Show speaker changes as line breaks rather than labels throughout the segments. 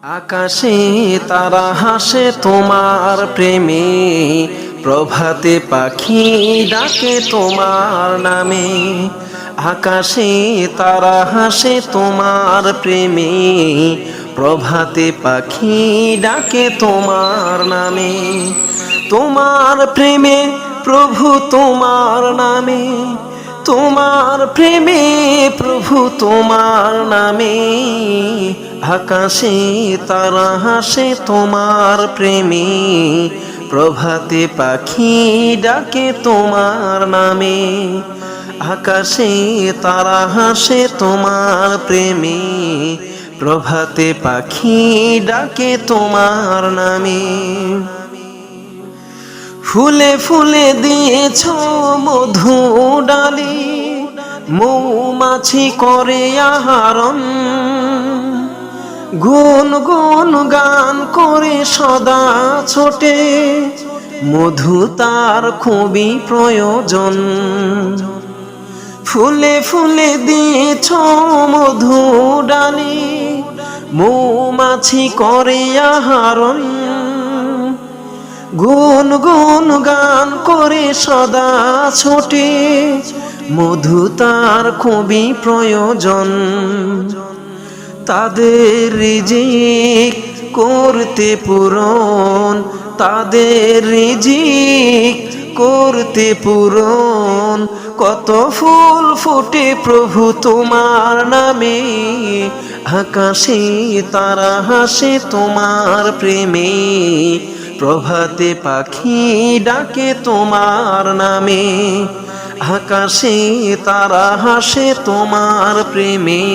আকাশে তারা হাসে তোমার প্রেমে, প্রভাতে পাখি ডাকে তোমার নামে। আকাশে তারা হাসে তোমার প্রেমে, প্রভাতে পাখি ডাকে তোমার নামে। তোমার প্রেমে প্রভু তোমার নামে, তোমার প্রেমে প্রভু তোমার নামে। আকাশে তারা হাসে তোমার প্রেমে, প্রভাতে পাখি ডাকে তোমার নামে। আকাশে তারা হাসে তোমার প্রেমে, প্রভাতে পাখি ডাকে তোমার নামে। ফুলে ফুলে দিয়েছ মধু ডালি, মৌমাছি করে আহরণ। গুন গুন গান করে সদা ছোটে, মধু তার খুবই প্রয়োজন। ফুলে ফুলে দিয়েছ মধু ডালি, মৌমাছি করে আহরণ। গুন গুন গান করে সদা ছোটে, মধু তার খুবই প্রয়োজন। তাদের রিজিক করতে পূরণ, তাদের রিজিক করতে পূরণ। কত ফুল ফুটে প্রভু তোমার নামে, আকাশে তারা হাসে তোমার প্রেমে, প্রভাতে পাখি ডাকে তোমার নামে। আকাশে তারা হাসে তোমার প্রেমে,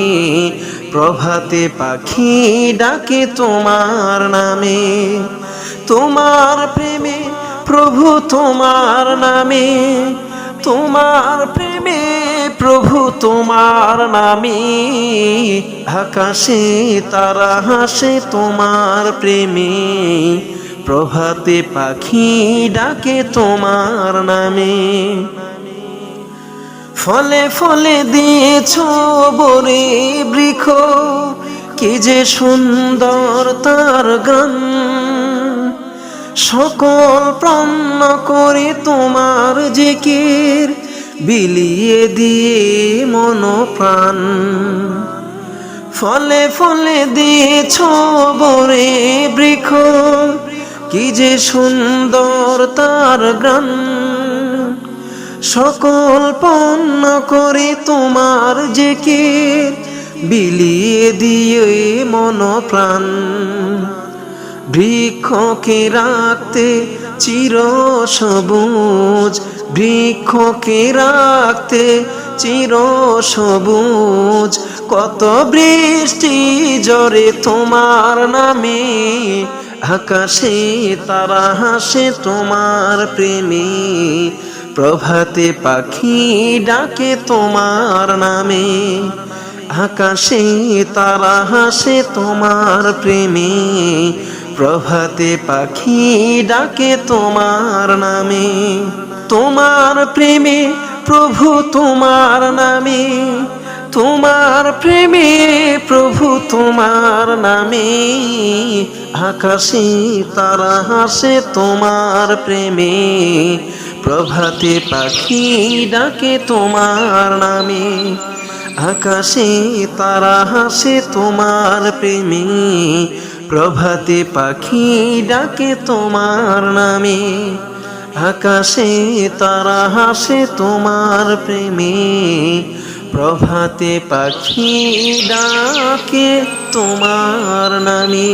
প্রভাতে পাখি ডাকে তোমার নামে। তোমার প্রেমে প্রভু তোমার নামে, তোমার প্রেমে প্রভু তোমার নামে। আকাশে তারা হাসে তোমার প্রেমে, প্রভাতে পাখি ডাকে তোমার নামে। ফলে ফলে দিয়েছ বরে বৃক্ষ, কি যে সুন্দর তার গান। সকল প্রাণ করে তোমার জিকির, বিলিয়ে দিয়ে মন প্রাণ। ফলে ফলে দিয়েছ বরে বৃক্ষ, কি যে সুন্দর তার গান। সকল পণ্য করে তোমার জিকির, বিলিয়ে দিয়ে মন প্রাণ। বৃক্ষকে রাখতে চির সবুজ, বৃক্ষকে রাখতে চির সবুজ। কত বৃষ্টি ঝরে তোমার নামে, আকাশে তারা হাসে তোমার প্রেমে, প্রভাতে পাখি ডাকে তোমার নামে। আকাশে তারা হাসে তোমার প্রেমে, প্রভাতে পাখি ডাকে তোমার নামে। তোমার প্রেমে প্রভু তোমার নামে, তোমার প্রেমে প্রভু তোমার নামে। আকাশে তারা হাসে তোমার প্রেমে, প্রভাতে পাখি ডাকে তোমার নামে। আকাশে তারা হাসে তোমার প্রেমে, প্রভাতে পাখি ডাকে তোমার নামে। আকাশে তারা হাসে তোমার প্রেমে, প্রভাতে পাখি ডাকে তোমার নামে।